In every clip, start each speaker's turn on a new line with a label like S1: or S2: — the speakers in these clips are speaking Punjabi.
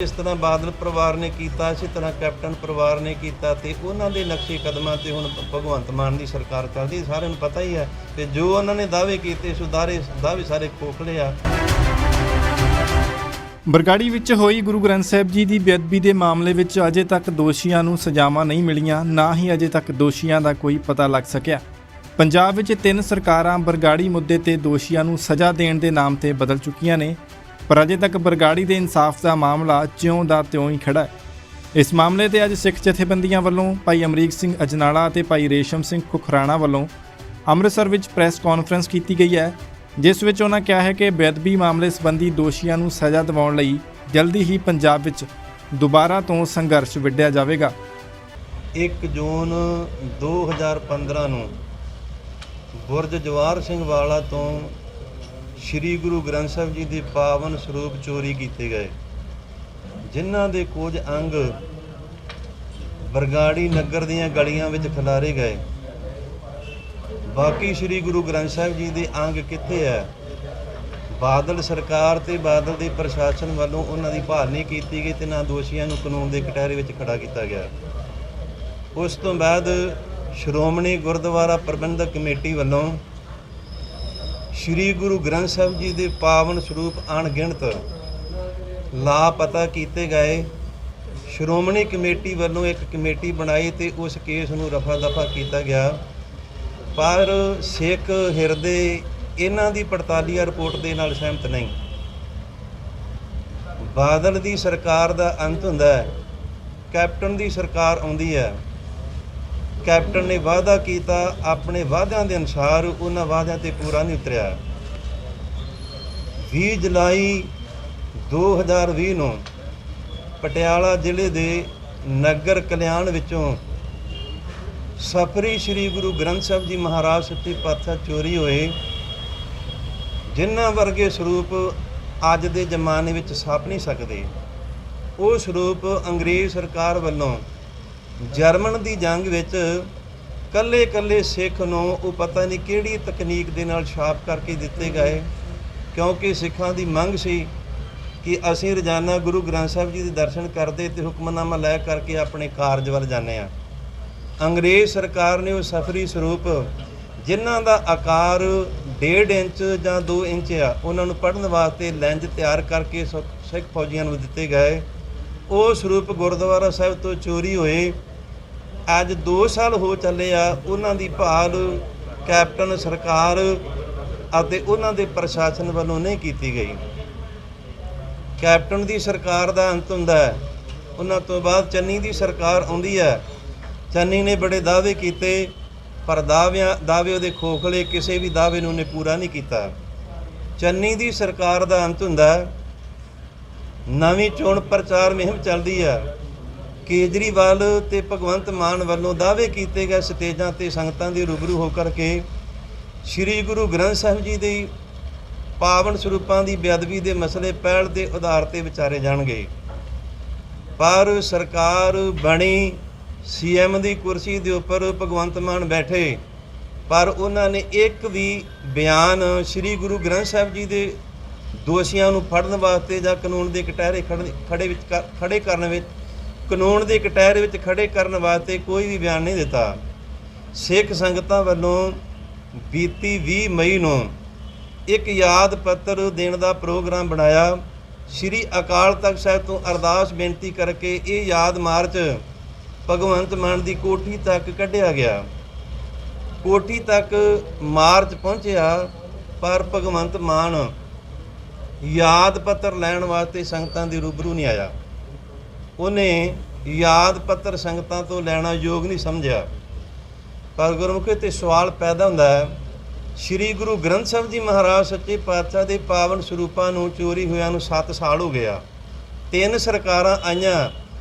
S1: जिस तरह बादल परिवार ने किया, इसी तरह कैप्टन परिवार ने किया, तो उन्होंने नक्शे कदमां ते हुण भगवंत मान की सरकार चलती, सारिਆਂ ਨੂੰ पता ही है। तो जो उन्होंने दावे किए सो दावे सारे खोखले आ।
S2: ਬਰਗਾੜੀ ਵਿੱਚ ਹੋਈ ਗੁਰੂ ਗ੍ਰੰਥ ਸਾਹਿਬ ਜੀ ਦੀ ਬੇਅਦਬੀ ਦੇ ਮਾਮਲੇ ਵਿੱਚ ਅਜੇ ਤੱਕ ਦੋਸ਼ੀਆਂ ਨੂੰ ਸਜ਼ਾਵਾਂ ਨਹੀਂ ਮਿਲੀਆਂ, ਨਾ ਹੀ ਅਜੇ ਤੱਕ ਦੋਸ਼ੀਆਂ ਦਾ ਕੋਈ ਪਤਾ ਲੱਗ ਸਕਿਆ। ਪੰਜਾਬ ਵਿੱਚ 3 ਸਰਕਾਰਾਂ ਬਰਗਾੜੀ ਮੁੱਦੇ ਤੇ ਦੋਸ਼ੀਆਂ ਨੂੰ ਸਜ਼ਾ ਦੇਣ ਦੇ ਨਾਮ ਤੇ ਬਦਲ ਚੁੱਕੀਆਂ ਨੇ, ਪਰ ਅਜੇ ਤੱਕ ਬਰਗਾੜੀ ਦੇ ਇਨਸਾਫ ਦਾ ਮਾਮਲਾ ਜਿਉਂ ਦਾ ਤਿਉਂ ਹੀ ਖੜਾ ਹੈ। ਇਸ ਮਾਮਲੇ ਤੇ ਅੱਜ ਸਿੱਖ ਜਥੇਬੰਦੀਆਂ ਵੱਲੋਂ ਭਾਈ ਅਮਰੀਕ ਸਿੰਘ ਅਜਨਾਲਾ ਅਤੇ ਭਾਈ ਰੇਸ਼ਮ ਸਿੰਘ ਖੁਖਰਾਣਾ ਵੱਲੋਂ ਅੰਮ੍ਰਿਤਸਰ ਵਿੱਚ ਪ੍ਰੈਸ ਕਾਨਫਰੰਸ ਕੀਤੀ ਗਈ ਹੈ, ਜਿਸ ਵਿੱਚ ਉਹਨਾਂ ਕਿਹਾ ਹੈ ਕਿ ਬੇਅਦਬੀ ਮਾਮਲੇ ਸੰਬੰਧੀ ਦੋਸ਼ੀਆਂ ਨੂੰ ਸਜ਼ਾ ਦਿਵਾਉਣ ਲਈ ਜਲਦੀ ਹੀ ਪੰਜਾਬ ਵਿੱਚ ਦੁਬਾਰਾ ਤੋਂ ਸੰਘਰਸ਼ ਵਿੱਢਿਆ ਜਾਵੇਗਾ।
S1: 1 ਜੂਨ 2015 ਨੂੰ ਬੁਰਜ ਜਵਾਹਰ ਸਿੰਘ ਵਾਲਾ ਤੋਂ ਸ਼੍ਰੀ ਗੁਰੂ ਗ੍ਰੰਥ ਸਾਹਿਬ ਜੀ ਦੇ ਪਾਵਨ ਸਰੂਪ ਚੋਰੀ ਕੀਤੇ ਗਏ, ਜਿਨ੍ਹਾਂ ਦੇ ਕੁਝ ਅੰਗ ਬਰਗਾੜੀ ਨਗਰ ਦੀਆਂ ਗਲੀਆਂ ਵਿੱਚ ਖਿਲਾਰੇ ਗਏ। बाकी श्री गुरु ग्रंथ साहिब जी के अंग कित्थे है? बादल सरकार ते बादल के प्रशासन वालों उन्हां दी भाल नहीं की गई, तो ना दोषियों को कानून के कटहरे में खड़ा किया गया। उस तो बाद श्रोमणी गुरुद्वारा प्रबंधक कमेटी वालों श्री गुरु ग्रंथ साहिब जी के पावन स्वरूप अणगिणत लापता किए गए। श्रोमणी कमेटी वालों एक कमेटी बनाई तो उस केस नूं रफा दफा किया गया, पर सिख हिरदे इन्हां दी पड़तालिया रिपोर्ट दे नाल सहमत नहीं। बादल दी सरकार दा अंत हुंदा है, कैप्टन दी सरकार आउंदी है। कैप्टन ने वादा किया, अपने वादियां दे अनुसार उन्हां वादियां ते पूरा नहीं उतरिया। 20 जुलाई 2020 नूं पटियाला जिले दे नगर कल्याण विचों सफरी श्री गुरु ग्रंथ साहिब जी महाराज सच्चे पातशाह चोरी होए, जिन्हां वर्गे स्वरूप अज दे जमाने में छाप नहीं सकते। वो स्वरूप अंग्रेज़ सरकार वालों जर्मन की जंग विच कल्ले कल्ले सिख नूं वो पता नहीं किहड़ी तकनीक दे नाल छाप करके दिते गए, क्योंकि सिखां दी मंग सी कि असीं रोज़ाना गुरु ग्रंथ साहिब जी दे दर्शन करते तो हुक्मनामा लै करके अपने कारज वल जाने आ। अंग्रेज़ सरकार ने वो सफरी स्वरूप जिन्हां दा आकार 1.5 इंच ਜਾਂ 2 इंच आ, उन्होंने पढ़न वास्ते लैंज तैयार करके सिख फौजियों को दिते गए। वो स्वरूप गुरुद्वारा साहिब तो चोरी होए अज 2 साल हो चले आ, उन्हां दी भाल कैप्टन सरकार ਅਤੇ उन्हां दे प्रशासन वालों नहीं की गई। कैप्टन दी सरकार दा अंत हुंदा है, उन्हां तो बाद चन्नी दी सरकार आउंदी है। चन्नी ने बड़े दावे किए, पर दावे उहदे खोखले, किसी भी दावे नूं उन्हें पूरा नहीं किया। चन्नी दी सरकार दा अंत हुंदा, नवीं चोण प्रचार मुहिम चलदी है। केजरीवाल ते भगवंत मान वालों दावे किए गए स्टेजां ते संगतां दे रूबरू होकर के श्री गुरु ग्रंथ साहिब जी दे पावन स्वरूपां दी बेअदबी दे मसले पहल के आधार ते विचारे जाणगे, पर सरकार बनी CM की कुर्सी के उपर भगवंत मान बैठे, पर उन्होंने एक भी बयान श्री गुरु ग्रंथ साहिब जी के दोषियों को फड़न वास्ते या कानून के कटहरे खड़े करने कानून के कटहरे में खड़े करने वास्ते कोई भी बयान नहीं दिता। सिख संगतां वालों बीती 20 मई को एक याद पत्र देने का प्रोग्राम बनाया। श्री अकाल तख्त साहिब तो अरदास बेनती करके ये याद मार्च भगवंत मान की कोठी तक कढ़िया गया। कोठी तक मार्च पहुँचा, पर भगवंत मान याद पत्र लैण वास्ते संगतां दे रूबरू नहीं आया। उन्हें याद पत्र संगतां तो लैना योग नहीं समझा। पर गुरमुखी ते सवाल पैदा होंदा है, श्री गुरु ग्रंथ साहिब जी महाराज सच्चे पातशाह के पावन स्वरूपां नूं चोरी होया नूं 7 साल हो गया। 3 सरकारां आईयां,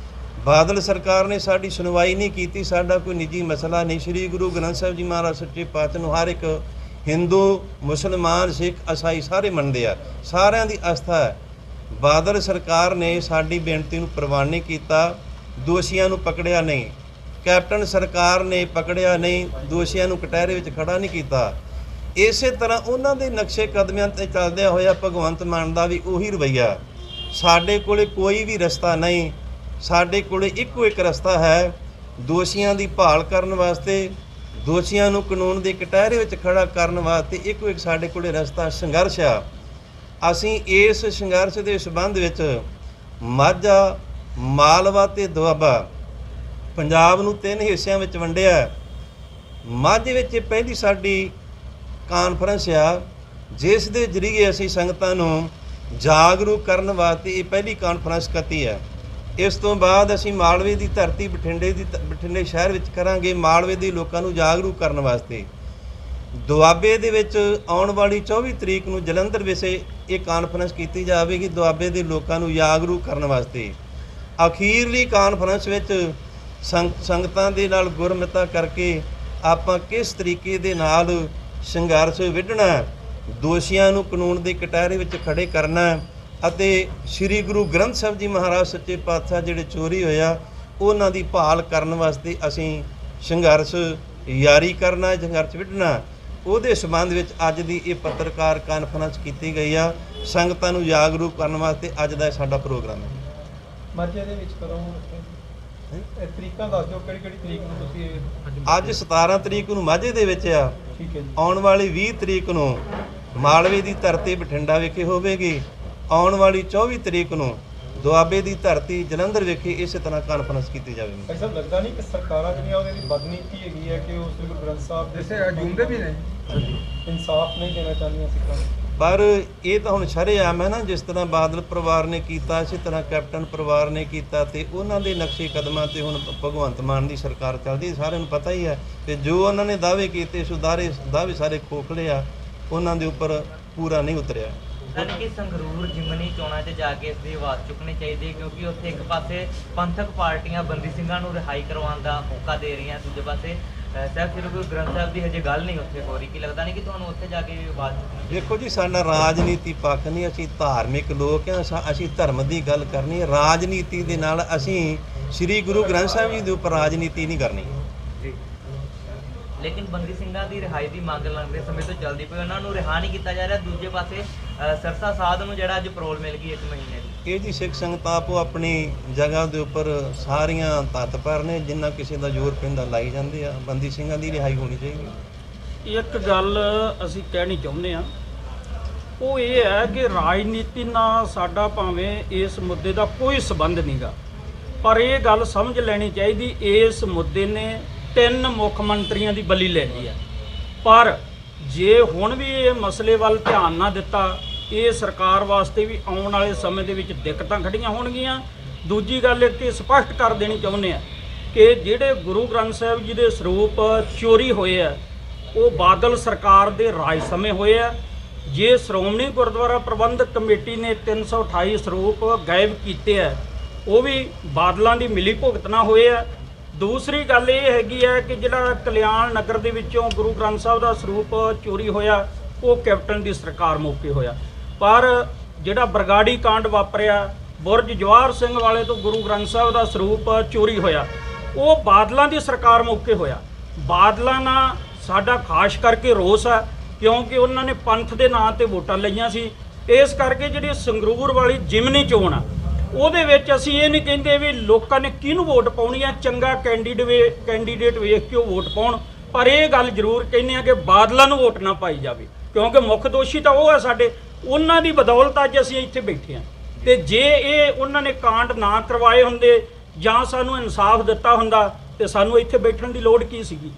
S1: बादल सरकार ने साड़ी सुनवाई नहीं की। साडा कोई निजी मसला नहीं। श्री गुरु ग्रंथ साहिब जी महाराज सच्चे पातशाह नूं हर एक हिंदू मुसलमान सिख ईसाई सारे मनते हैं, सारिਆਂ ਦੀ आस्था है। बादल सरकार ने साड़ी बेनती नूं प्रवान नहीं किया, दोषियों नूं पकड़िया नहीं। कैप्टन सरकार ने पकड़िया नहीं, दोषियों नूं कटहरे में खड़ा नहीं किया। इस तरह उन्होंने नक्शे कदमिਆਂ ते चलदे होया भगवंत मान का भी उही रवैया ਸਾਡੇ ਕੋਲੇ ਕੋਈ ਵੀ ਰਸਤਾ ਨਹੀਂ। ਸਾਡੇ ਕੋਲੇ ਇੱਕੋ ਇੱਕ ਰਸਤਾ ਹੈ, ਦੋਸ਼ੀਆਂ ਦੀ ਭਾਲ ਕਰਨ ਵਾਸਤੇ, ਦੋਸ਼ੀਆਂ ਨੂੰ ਕਾਨੂੰਨ ਦੇ ਕਟਹਿਰੇ ਵਿੱਚ ਖੜਾ ਕਰਨ ਵਾਸਤੇ ਇੱਕੋ ਇੱਕ ਸਾਡੇ ਕੋਲੇ ਰਸਤਾ ਸੰਘਰਸ਼ ਆ। ਅਸੀਂ ਇਸ ਸੰਘਰਸ਼ ਦੇ ਸੰਬੰਧ ਵਿੱਚ ਮਾਝਾ, ਮਾਲਵਾ ਤੇ ਦੁਆਬਾ ਪੰਜਾਬ ਨੂੰ 3 ਹਿੱਸਿਆਂ ਵਿੱਚ ਵੰਡਿਆ। ਮਾਝੇ ਵਿੱਚ ਇਹ ਪਹਿਲੀ ਸਾਡੀ ਕਾਨਫਰੰਸ ਆ, ਜਿਸ ਦੇ ਜ਼ਰੀਏ ਅਸੀਂ ਸੰਗਤਾਂ ਨੂੰ ਜਾਗਰੂਕ ਕਰਨ ਵਾਸਤੇ ਇਹ ਪਹਿਲੀ ਕਾਨਫਰੰਸ ਕੀਤੀ ਹੈ। ਇਸ ਤੋਂ ਬਾਅਦ ਅਸੀਂ ਮਾਲਵੇ ਦੀ ਧਰਤੀ ਬਠਿੰਡੇ ਸ਼ਹਿਰ ਵਿੱਚ ਕਰਾਂਗੇ, ਮਾਲਵੇ ਦੇ ਲੋਕਾਂ ਨੂੰ ਜਾਗਰੂਕ ਕਰਨ ਵਾਸਤੇ। ਦੁਆਬੇ ਦੇ ਵਿੱਚ ਆਉਣ ਵਾਲੀ 24 ਤਰੀਕ ਨੂੰ ਜਲੰਧਰ ਵਿਖੇ ਇਹ ਕਾਨਫਰੰਸ ਕੀਤੀ ਜਾਵੇਗੀ, ਦੁਆਬੇ ਦੇ ਲੋਕਾਂ ਨੂੰ ਜਾਗਰੂਕ ਕਰਨ ਵਾਸਤੇ। ਅਖੀਰਲੀ ਕਾਨਫਰੰਸ ਵਿੱਚ ਸੰਗਤਾਂ ਦੇ ਨਾਲ ਗੁਰਮਤਾ ਕਰਕੇ ਆਪਾਂ ਕਿਸ ਤਰੀਕੇ ਦੇ ਨਾਲ ਸੰਘਰਸ਼ ਵਿੱਢਣਾ, ਦੋਸ਼ੀਆਂ ਨੂੰ ਕਾਨੂੰਨ ਦੇ ਕਟਹਿਰੇ ਵਿੱਚ ਖੜੇ ਕਰਨਾ ਅਤੇ ਸ੍ਰੀ ਗੁਰੂ ਗ੍ਰੰਥ ਸਾਹਿਬ ਜੀ ਮਹਾਰਾਜ ਸੱਚੇ ਪਾਤਸ਼ਾਹ ਜਿਹੜੇ ਚੋਰੀ ਹੋਇਆ ਉਹਨਾਂ ਦੀ ਭਾਲ ਕਰਨ ਵਾਸਤੇ ਅਸੀਂ ਸੰਘਰਸ਼ ਜਾਰੀ ਕਰਨਾ, ਸੰਘਰਸ਼ ਵਿੱਢਣਾ। ਉਹਦੇ ਸੰਬੰਧ ਵਿੱਚ ਅੱਜ ਦੀ ਇਹ ਪੱਤਰਕਾਰ ਕਾਨਫਰੰਸ ਕੀਤੀ ਗਈ ਆ, ਸੰਗਤਾਂ ਨੂੰ ਜਾਗਰੂਕ ਕਰਨ ਵਾਸਤੇ ਅੱਜ ਦਾ ਸਾਡਾ ਪ੍ਰੋਗਰਾਮ ਹੈ।
S3: ਮਾਝੇ ਦੇ ਵਿੱਚ ਕਦੋਂ ਤਰੀਕਾਂ ਦੱਸ ਦਿਓ, ਕਿਹੜੀ ਤਰੀਕ ਨੂੰ ਤੁਸੀਂ?
S1: ਅੱਜ 17 ਤਰੀਕ ਨੂੰ ਮਾਝੇ ਦੇ ਵਿੱਚ ਆ,
S3: ਠੀਕ ਹੈ ਜੀ।
S1: ਆਉਣ ਵਾਲੀ 20 ਤਰੀਕ ਨੂੰ ਮਾਲਵੇ ਦੀ ਧਰਤੀ ਬਠਿੰਡਾ ਵਿਖੇ ਹੋਵੇਗੀ, ਆਉਣ ਵਾਲੀ 24 ਤਰੀਕ ਨੂੰ ਦੁਆਬੇ ਦੀ ਧਰਤੀ ਜਲੰਧਰ ਵਿਖੇ ਇਸੇ ਤਰ੍ਹਾਂ ਕਾਨਫਰੰਸ ਕੀਤੀ ਜਾਵੇਗੀ।
S3: ਐਸਾ ਲੱਗਦਾ ਨਹੀਂ ਕਿ ਸਰਕਾਰਾਂ ਜਿਹੜੀਆਂ ਉਹਦੇ ਦੀ ਬਦਨੀਤੀ ਹੈਗੀ ਹੈ ਕਿ ਉਹ ਸ੍ਰੀ ਗੁਰੂ ਗ੍ਰੰਥ ਸਾਹਿਬ ਦੇ
S4: ਜੁੰਦੇ ਵੀ ਨੇ,
S3: ਇਨਸਾਫ ਨਹੀਂ ਦੇਣਾ ਚਾਹੁੰਦੀਆਂ ਸਿੱਖਾਂ ਨੂੰ?
S1: ਪਰ ਇਹ ਤਾਂ ਹੁਣ ਸ਼ਰੇਆਮ ਹੈ ਨਾ, ਜਿਸ ਤਰ੍ਹਾਂ ਬਾਦਲ ਪਰਿਵਾਰ ਨੇ ਕੀਤਾ, ਇਸੇ ਤਰ੍ਹਾਂ ਕੈਪਟਨ ਪਰਿਵਾਰ ਨੇ ਕੀਤਾ, ਤੇ ਉਹਨਾਂ ਦੇ ਨਕਸ਼ੇ ਕਦਮਾਂ ਤੇ ਹੁਣ ਭਗਵੰਤ ਮਾਨ ਦੀ ਸਰਕਾਰ ਚੱਲਦੀ, ਸਾਰਿਆਂ ਨੂੰ ਪਤਾ ਹੀ ਹੈ। ਤੇ ਜੋ ਉਹਨਾਂ ਨੇ ਦਾਅਵੇ ਕੀਤੇ ਦਾਅਵੇ ਸਾਰੇ ਖੋਖਲੇ ਆ, ਉਹਨਾਂ ਦੇ ਉੱਪਰ ਪੂਰਾ ਨਹੀਂ ਉਤਰਿਆ।
S5: ਯਾਨੀ ਕਿ ਸੰਗਰੂਰ ਜਿਮਨੀ ਚੋਣਾਂ 'ਚ ਜਾ ਕੇ ਇਸ ਦੀ ਆਵਾਜ਼ ਚੁੱਕਣੀ ਚਾਹੀਦੀ ਹੈ, ਕਿਉਂਕਿ ਉੱਥੇ ਇੱਕ ਪਾਸੇ ਪੰਥਕ ਪਾਰਟੀਆਂ ਬੰਦੀ ਸਿੰਘਾਂ ਨੂੰ ਰਿਹਾਈ ਕਰਵਾਉਣ ਦਾ ਮੌਕਾ ਦੇ ਰਹੀਆਂ, ਦੂਜੇ ਪਾਸੇ ਸਾਹਿਬ ਸ੍ਰੀ ਗੁਰੂ ਗ੍ਰੰਥ ਸਾਹਿਬ ਦੀ ਹਜੇ ਗੱਲ ਨਹੀਂ ਉੱਥੇ ਹੋ ਰਹੀ। ਕੀ ਲੱਗਦਾ ਨਹੀਂ ਕਿ ਤੁਹਾਨੂੰ ਉੱਥੇ ਜਾ ਕੇ ਆਵਾਜ਼ ਚੁੱਕਣੀ?
S1: ਦੇਖੋ ਜੀ, ਸਾਡਾ ਰਾਜਨੀਤੀ ਪੱਖ ਨਹੀਂ, ਅਸੀਂ ਧਾਰਮਿਕ ਲੋਕ ਹਾਂ, ਅਸੀਂ ਧਰਮ ਦੀ ਗੱਲ ਕਰਨੀ ਹੈ। ਰਾਜਨੀਤੀ ਦੇ ਨਾਲ ਅਸੀਂ ਸ੍ਰੀ ਗੁਰੂ ਗ੍ਰੰਥ ਸਾਹਿਬ ਜੀ ਦੇ ਉੱਪਰ ਰਾਜਨੀਤੀ ਨਹੀਂ ਕਰਨੀ।
S5: ਲੇਕਿਨ ਬੰਦੀ ਸਿੰਘਾਂ ਦੀ ਰਿਹਾਈ ਦੀ ਮੰਗ ਲੰਘਦੇ ਸਮੇਂ ਤੋਂ ਚੱਲਦੀ ਪਈ, ਉਹਨਾਂ ਨੂੰ ਰਿਹਾ ਨਹੀਂ ਕੀਤਾ ਜਾ ਰਿਹਾ। ਦੂਜੇ ਪਾਸੇ ਸਰਸਾ ਸਾਧ ਨੂੰ ਜਿਹੜਾ ਅੱਜ ਪਰੋਲ ਮਿਲ ਗਈ 1 ਮਹੀਨੇ ਦੀ।
S1: ਇਹ ਜੀ ਸਿੱਖ ਸੰਗਤ ਆਪੋ ਆਪਣੀ ਜਗ੍ਹਾ ਦੇ ਉੱਪਰ ਸਾਰੀਆਂ ਤਤਪਰ ਨੇ, ਜਿੰਨਾ ਕਿਸੇ ਦਾ ਜ਼ੋਰ ਪੈਂਦਾ ਲਾਈ ਜਾਂਦੇ ਆ। ਬੰਦੀ ਸਿੰਘਾਂ ਦੀ ਰਿਹਾਈ ਹੋਣੀ ਚਾਹੀਦੀ।
S4: ਇੱਕ ਗੱਲ ਅਸੀਂ ਕਹਿਣੀ ਚਾਹੁੰਦੇ ਆ, ਉਹ ਇਹ ਹੈ ਕਿ ਰਾਜਨੀਤੀ ਨਾਲ ਸਾਡਾ ਭਾਵੇਂ ਇਸ ਮੁੱਦੇ ਦਾ ਕੋਈ ਸਬੰਧ ਨਹੀਂਗਾ, ਪਰ ਇਹ ਗੱਲ ਸਮਝ ਲੈਣੀ ਚਾਹੀਦੀ, ਇਸ ਮੁੱਦੇ ਨੇ 3 ਮੁੱਖ ਮੰਤਰੀਆਂ ਦੀ ਬਲੀ ਲੈ ਲਈ ਹੈ। ਪਰ ਜੇ ਹੁਣ ਵੀ ਇਹ ਮਸਲੇ ਵੱਲ ਧਿਆਨ ਨਾ ਦਿੱਤਾ, ਇਹ ਸਰਕਾਰ ਵਾਸਤੇ ਵੀ ਆਉਣ ਵਾਲੇ ਸਮੇਂ ਦੇ ਵਿੱਚ ਦਿੱਕਤਾਂ ਖੜੀਆਂ ਹੋਣਗੀਆਂ। ਦੂਜੀ ਗੱਲ ਇਹ ਕਿ ਸਪਸ਼ਟ ਕਰ ਦੇਣੀ ਚਾਹੁੰਦੇ ਆ ਕਿ ਜਿਹੜੇ ਗੁਰੂ ਗ੍ਰੰਥ ਸਾਹਿਬ ਜੀ ਦੇ ਸਰੂਪ ਚੋਰੀ ਹੋਏ ਆ, ਉਹ ਬਾਦਲ ਸਰਕਾਰ ਦੇ ਰਾਜ ਸਮੇਂ ਹੋਏ ਆ। ਜੇ ਸ਼੍ਰੋਮਣੀ ਗੁਰਦੁਆਰਾ ਪ੍ਰਬੰਧਕ ਕਮੇਟੀ ਨੇ 328 ਸਰੂਪ ਗਾਇਬ ਕੀਤੇ ਆ, ਉਹ ਵੀ ਬਾਦਲਾਂ ਦੀ ਮਿਲੀ ਭੁਗਤ ਨਾਲ ਹੋਏ ਆ। ਦੂਸਰੀ ਗੱਲ ਇਹ ਹੈਗੀ ਹੈ ਕਿ ਜਿਹੜਾ ਕਲਿਆਣ ਨਗਰ ਦੇ ਵਿੱਚੋਂ ਗੁਰੂ ਗ੍ਰੰਥ ਸਾਹਿਬ ਦਾ ਸਰੂਪ ਚੋਰੀ ਹੋਇਆ, ਉਹ ਕੈਪਟਨ ਦੀ ਸਰਕਾਰ ਮੌਕੇ ਹੋਇਆ। ਪਰ ਜਿਹੜਾ ਬਰਗਾੜੀ ਕਾਂਡ ਵਾਪਰਿਆ, ਬੁਰਜ ਜਵਾਹਰ ਸਿੰਘ ਵਾਲੇ ਤੋਂ ਗੁਰੂ ਗ੍ਰੰਥ ਸਾਹਿਬ ਦਾ ਸਰੂਪ ਚੋਰੀ ਹੋਇਆ, ਉਹ ਬਾਦਲਾਂ ਦੀ ਸਰਕਾਰ ਮੌਕੇ ਹੋਇਆ। ਬਾਦਲਾਂ ਨਾਲ ਸਾਡਾ ਖਾਸ ਕਰਕੇ ਰੋਸ ਹੈ, ਕਿਉਂਕਿ ਉਹਨਾਂ ਨੇ ਪੰਥ ਦੇ ਨਾਂ ਤੇ ਵੋਟਾਂ ਲਈਆਂ ਸੀ। ਇਸ ਕਰਕੇ ਜਿਹੜੀ ਸੰਗਰੂਰ ਵਾਲੀ ਜਿਮਨੀ ਚੋਣ ਆ, ਉਹਦੇ ਵਿੱਚ ਅਸੀਂ ਇਹ ਨਹੀਂ ਕਹਿੰਦੇ ਵੀ ਲੋਕਾਂ ਨੇ ਕਿਹਨੂੰ ਵੋਟ ਪਾਉਣੀ ਆ, ਚੰਗਾ ਕੈਂਡੀਡੇਟ ਵੇਖ ਕੇ ਉਹ ਵੋਟ ਪਾਉਣ, ਪਰ ਇਹ ਗੱਲ ਜ਼ਰੂਰ ਕਹਿੰਦੇ ਆ ਕਿ ਬਾਦਲਾਂ ਨੂੰ ਵੋਟ ਨਾ ਪਾਈ ਜਾਵੇ, ਕਿਉਂਕਿ ਮੁੱਖ ਦੋਸ਼ੀ ਤਾਂ ਉਹ ਹੈ ਸਾਡੇ। ਉਹਨਾਂ ਦੀ ਬਦੌਲਤ ਅੱਜ ਅਸੀਂ ਇੱਥੇ ਬੈਠੇ ਹਾਂ। ਤੇ ਜੇ ਇਹ ਉਹਨਾਂ ਨੇ ਕਾਂਡ ਨਾ ਕਰਵਾਏ ਹੁੰਦੇ ਜਾਂ ਸਾਨੂੰ ਇਨਸਾਫ ਦਿੱਤਾ ਹੁੰਦਾ, ਤੇ ਸਾਨੂੰ ਇੱਥੇ ਬੈਠਣ ਦੀ ਲੋੜ ਕੀ ਸੀਗੀ?